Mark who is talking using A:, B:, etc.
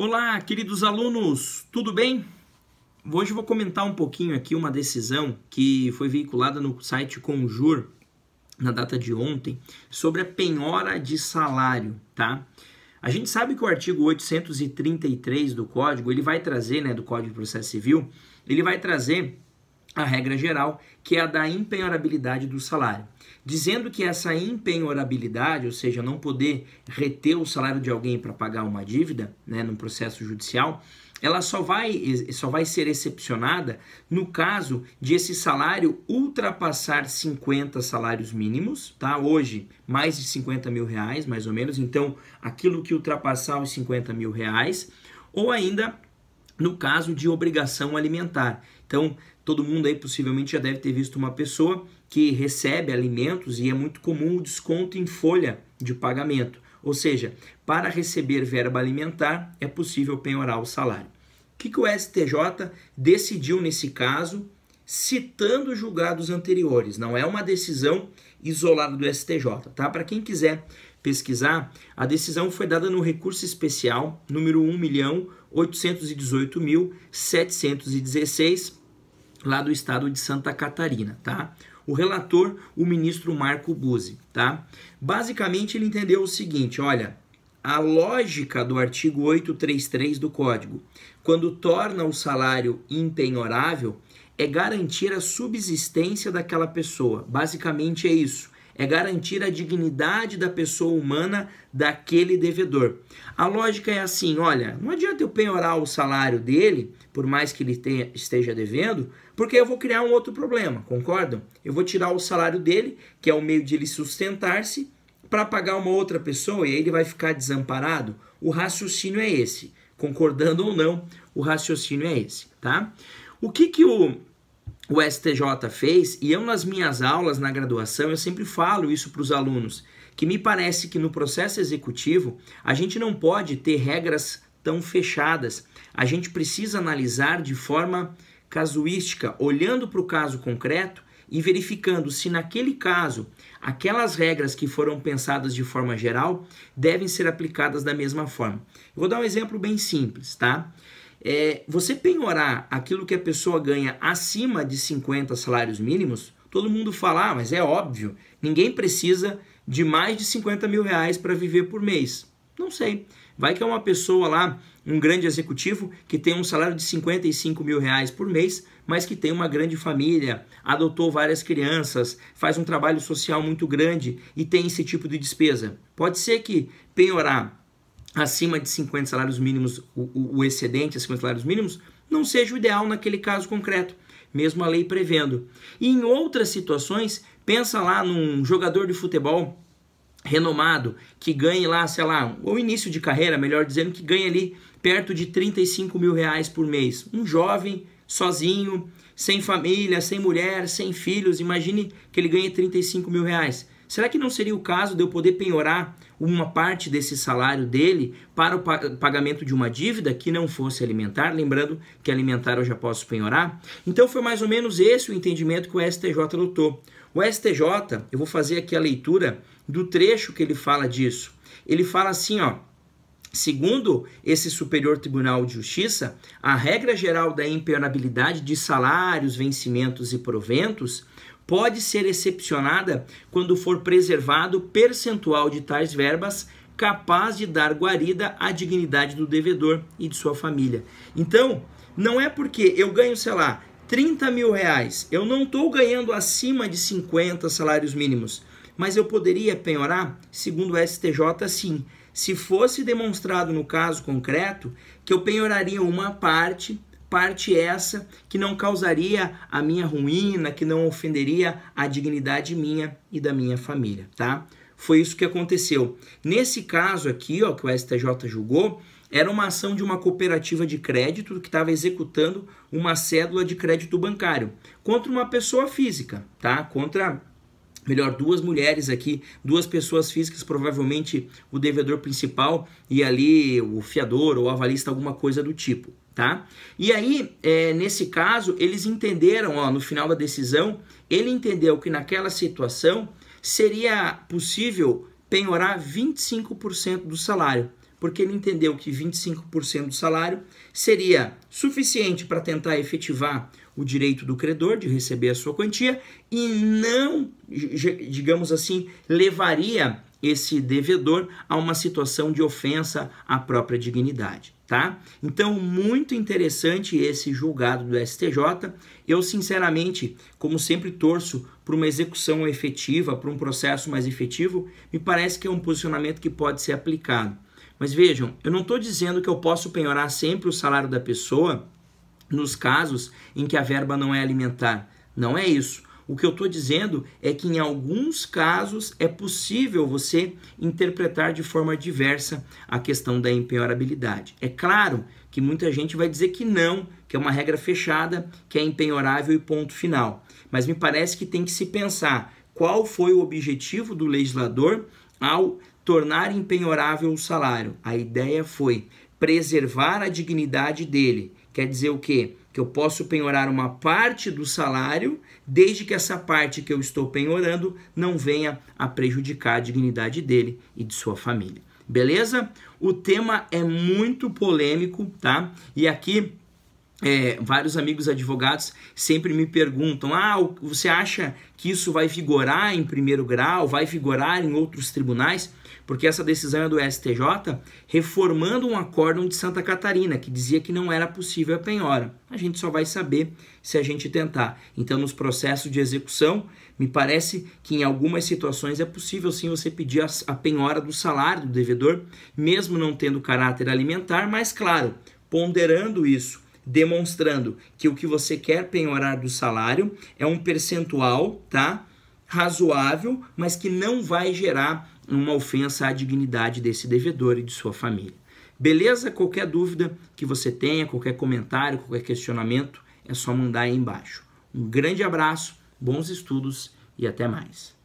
A: Olá, queridos alunos, tudo bem? Hoje eu vou comentar um pouquinho aqui uma decisão que foi veiculada no site Conjur na data de ontem sobre a penhora de salário, tá? A gente sabe que o artigo 833 do Código, ele vai trazer, do Código de Processo Civil, ele vai trazer a regra geral, que é a da impenhorabilidade do salário. Dizendo que essa impenhorabilidade, ou seja, não poder reter o salário de alguém para pagar uma dívida, num processo judicial, ela só vai ser excepcionada no caso de esse salário ultrapassar 50 salários mínimos, tá? Hoje, mais de 50 mil reais, mais ou menos. Então, aquilo que ultrapassar os 50 mil reais, ou ainda no caso de obrigação alimentar. Então, todo mundo aí possivelmente já deve ter visto uma pessoa que recebe alimentos e é muito comum o desconto em folha de pagamento. Ou seja, para receber verba alimentar é possível penhorar o salário. O que o STJ decidiu nesse caso, citando julgados anteriores? Não é uma decisão isolada do STJ, tá? Para quem quiser pesquisar, a decisão foi dada no recurso especial número 1.818.716, lá do estado de Santa Catarina, tá? O relator, o ministro Marco Buzzi, tá? Basicamente ele entendeu o seguinte, olha, a lógica do artigo 833 do Código, quando torna o salário impenhorável, é garantir a subsistência daquela pessoa. Basicamente é isso. É garantir a dignidade da pessoa humana daquele devedor. A lógica é assim, olha, não adianta eu penhorar o salário dele, por mais que ele esteja devendo, porque eu vou criar um outro problema, concordam? Eu vou tirar o salário dele, que é o meio de ele sustentar-se, para pagar uma outra pessoa e aí ele vai ficar desamparado. O raciocínio é esse. Concordando ou não, o raciocínio é esse, tá? O que o STJ fez, e eu nas minhas aulas na graduação, eu sempre falo isso para os alunos, que me parece que no processo executivo a gente não pode ter regras tão fechadas. A gente precisa analisar de forma casuística, olhando para o caso concreto e verificando se naquele caso aquelas regras que foram pensadas de forma geral devem ser aplicadas da mesma forma. Eu vou dar um exemplo bem simples, tá? Você penhorar aquilo que a pessoa ganha acima de 50 salários mínimos, todo mundo fala, mas é óbvio, ninguém precisa de mais de 50 mil reais para viver por mês. Não sei, vai que é uma pessoa lá, um grande executivo, que tem um salário de 55 mil reais por mês, mas que tem uma grande família, adotou várias crianças, faz um trabalho social muito grande e tem esse tipo de despesa. Pode ser que penhorar acima de 50 salários mínimos, o excedente a 50 salários mínimos, não seja o ideal naquele caso concreto, mesmo a lei prevendo. E em outras situações, pensa lá num jogador de futebol renomado, que ganhe lá, sei lá, o início de carreira, melhor dizendo, que ganha ali perto de 35 mil reais por mês. Um jovem, sozinho, sem família, sem mulher, sem filhos, imagine que ele ganhe 35 mil reais. Será que não seria o caso de eu poder penhorar uma parte desse salário dele para o pagamento de uma dívida que não fosse alimentar? Lembrando que alimentar eu já posso penhorar. Então foi mais ou menos esse o entendimento que o STJ adotou. O STJ, eu vou fazer aqui a leitura do trecho que ele fala disso. Ele fala assim, ó, segundo esse Superior Tribunal de Justiça, a regra geral da impenhorabilidade de salários, vencimentos e proventos pode ser excepcionada quando for preservado percentual de tais verbas capaz de dar guarida à dignidade do devedor e de sua família. Então, não é porque eu ganho, sei lá, 30 mil reais, eu não estou ganhando acima de 50 salários mínimos, mas eu poderia penhorar, segundo o STJ, sim, se fosse demonstrado no caso concreto que eu penhoraria uma parte essa que não causaria a minha ruína, que não ofenderia a dignidade minha e da minha família, tá? Foi isso que aconteceu. Nesse caso aqui, ó, que o STJ julgou, era uma ação de uma cooperativa de crédito que estava executando uma cédula de crédito bancário contra uma pessoa física, tá? Contra, melhor, duas mulheres aqui, duas pessoas físicas, provavelmente o devedor principal e ali o fiador ou avalista, alguma coisa do tipo, tá? E aí, nesse caso, eles entenderam, ó, no final da decisão, ele entendeu que naquela situação seria possível penhorar 25% do salário. porque ele entendeu que 25% do salário seria suficiente para tentar efetivar o direito do credor de receber a sua quantia e não, digamos assim, levaria esse devedor a uma situação de ofensa à própria dignidade, tá? Então, muito interessante esse julgado do STJ. Eu, sinceramente, como sempre torço por uma execução efetiva, por um processo mais efetivo, me parece que é um posicionamento que pode ser aplicado. Mas vejam, eu não estou dizendo que eu posso penhorar sempre o salário da pessoa nos casos em que a verba não é alimentar. Não é isso. O que eu estou dizendo é que em alguns casos é possível você interpretar de forma diversa a questão da empenhorabilidade. É claro que muita gente vai dizer que não, que é uma regra fechada, que é empenhorável e ponto final. Mas me parece que tem que se pensar qual foi o objetivo do legislador ao tornar empenhorável o salário. A ideia foi preservar a dignidade dele. Quer dizer o quê? Que eu posso penhorar uma parte do salário, desde que essa parte que eu estou penhorando não venha a prejudicar a dignidade dele e de sua família. Beleza? O tema é muito polêmico, tá? E aqui vários amigos advogados sempre me perguntam: você acha que isso vai vigorar em primeiro grau, vai vigorar em outros tribunais? Porque essa decisão é do STJ reformando um acórdão de Santa Catarina, que dizia que não era possível a penhora. A gente só vai saber se a gente tentar. Então, nos processos de execução, me parece que em algumas situações é possível sim você pedir a penhora do salário do devedor, mesmo não tendo caráter alimentar, mas claro, ponderando isso, demonstrando que o que você quer penhorar do salário é um percentual, tá, razoável, mas que não vai gerar uma ofensa à dignidade desse devedor e de sua família. Beleza? Qualquer dúvida que você tenha, qualquer comentário, qualquer questionamento, é só mandar aí embaixo. Um grande abraço, bons estudos e até mais.